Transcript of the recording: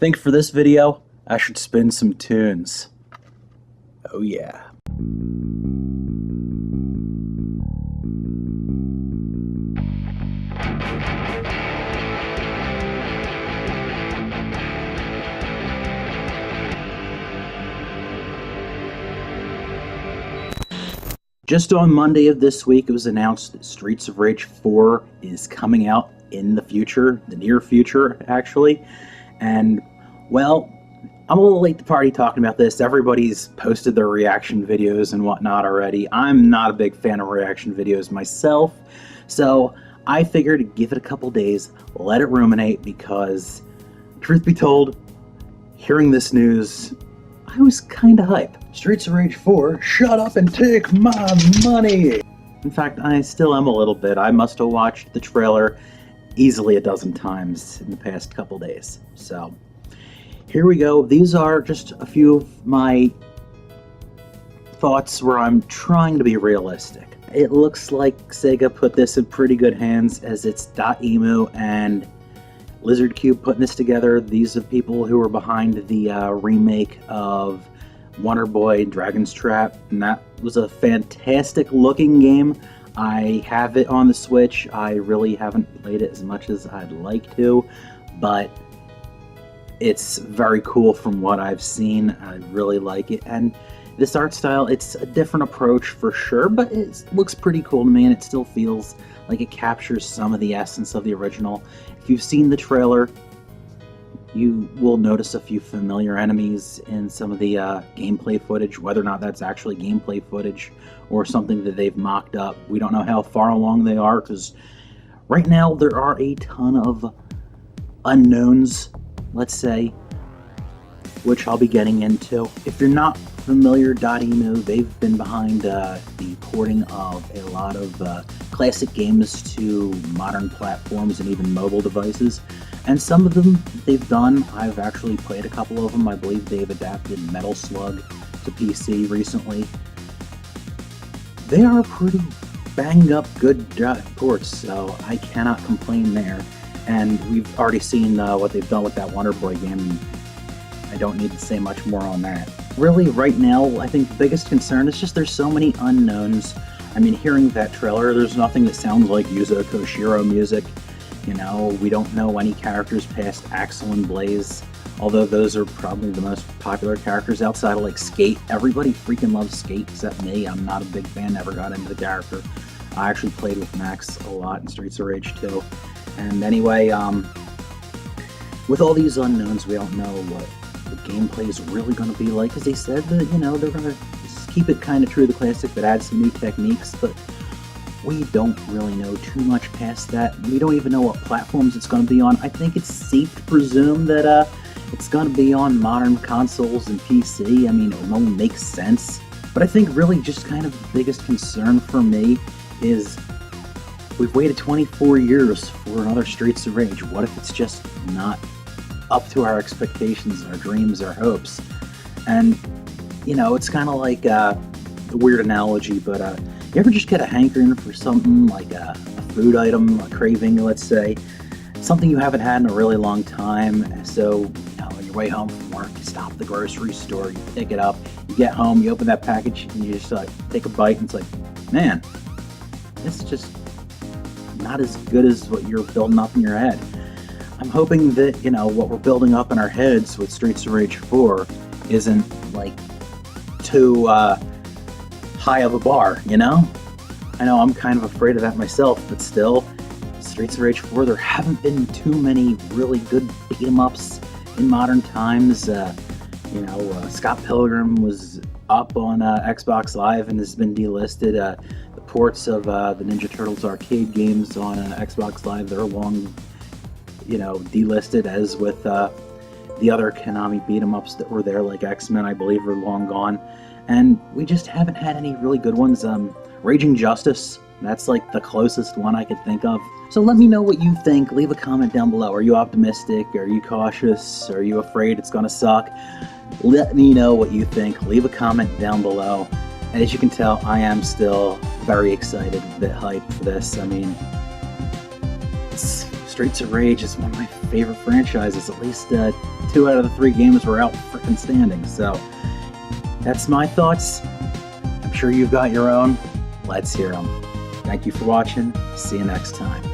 Think for this video, I should spin some tunes. Oh yeah. Just on Monday of this week, it was announced that Streets of Rage 4 is coming out in the future, the near future, actually. And, well, I'm a little late to the party talking about this. Everybody's posted their reaction videos and whatnot already. I'm not a big fan of reaction videos myself, so I figured to give it a couple days, let it ruminate, because, truth be told, hearing this news, I was kinda hype. Streets of Rage 4, shut up and take my money! In fact, I still am a little bit. I must have watched the trailer easily a dozen times in the past couple days. So, here we go. These are just a few of my thoughts where I'm trying to be realistic. It looks like Sega put this in pretty good hands, as it's .emu and Lizard Cube putting this together. These are people who were behind the remake of Wonder Boy Dragon's Trap, and that was a fantastic looking game. I have it on the Switch. I really haven't played it as much as I'd like to, but it's very cool from what I've seen. I really like it, and this art style, it's a different approach for sure, but it looks pretty cool to me, and it still feels like it captures some of the essence of the original. If you've seen the trailer, you will notice a few familiar enemies in some of the gameplay footage. Whether or not that's actually gameplay footage or something that they've mocked up, we don't know how far along they are, because right now there are a ton of unknowns, let's say, which I'll be getting into. If you're not familiar, .emu, they've been behind the porting of a lot of classic games to modern platforms and even mobile devices. And some of them they've done, I've actually played a couple of them. I believe they've adapted Metal Slug to PC recently. They are pretty banged up good ports, so I cannot complain there. And we've already seen what they've done with that Wonder Boy game. I don't need to say much more on that. Really, right now, I think the biggest concern is just there's so many unknowns. I mean, hearing that trailer, there's nothing that sounds like Yuzo Koshiro music. You know, we don't know any characters past Axel and Blaze, although those are probably the most popular characters outside of, like, Skate. Everybody freaking loves Skate except me. I'm not a big fan, never got into the character. I actually played with Max a lot in Streets of Rage 2. And anyway, with all these unknowns, we don't know what the gameplay is really going to be like, as they said that, you know, they're going to keep it kind of true to the classic, but add some new techniques, but we don't really know too much past that. We don't even know what platforms it's going to be on. I think it's safe to presume that it's going to be on modern consoles and PC. I mean, it only makes sense. But I think really just kind of the biggest concern for me is we've waited 24 years for another Streets of Rage. What if it's just not up to our expectations, our dreams, our hopes? And, you know, it's kind of like a weird analogy, but you ever just get a hankering for something like a food item, a craving, let's say, something you haven't had in a really long time? So, you know, on your way home from work, you stop at the grocery store, you pick it up, you get home, you open that package, and you just take a bite, and it's like, man, it's just not as good as what you're building up in your head. I'm hoping that, you know, what we're building up in our heads with Streets of Rage 4 isn't, like, too high of a bar, you know? I know I'm kind of afraid of that myself, but still, Streets of Rage 4, there haven't been too many really good beat-em-ups in modern times. You know, Scott Pilgrim was up on Xbox Live and has been delisted. The ports of the Ninja Turtles arcade games on Xbox Live, they're long, you know, delisted, as with the other Konami beat-em-ups that were there, like X-Men, I believe, are long gone. And we just haven't had any really good ones. Raging Justice, that's like the closest one I could think of. So let me know what you think. Leave a comment down below. Are you optimistic? Are you cautious? Are you afraid it's gonna suck? Let me know what you think. Leave a comment down below. As you can tell, I am still very excited, a bit hyped for this. I mean, Streets of Rage is one of my favorite franchises, at least 2 out of the 3 games were out frickin' standing. So that's my thoughts. I'm sure you've got your own. Let's hear them. Thank you for watching. See you next time.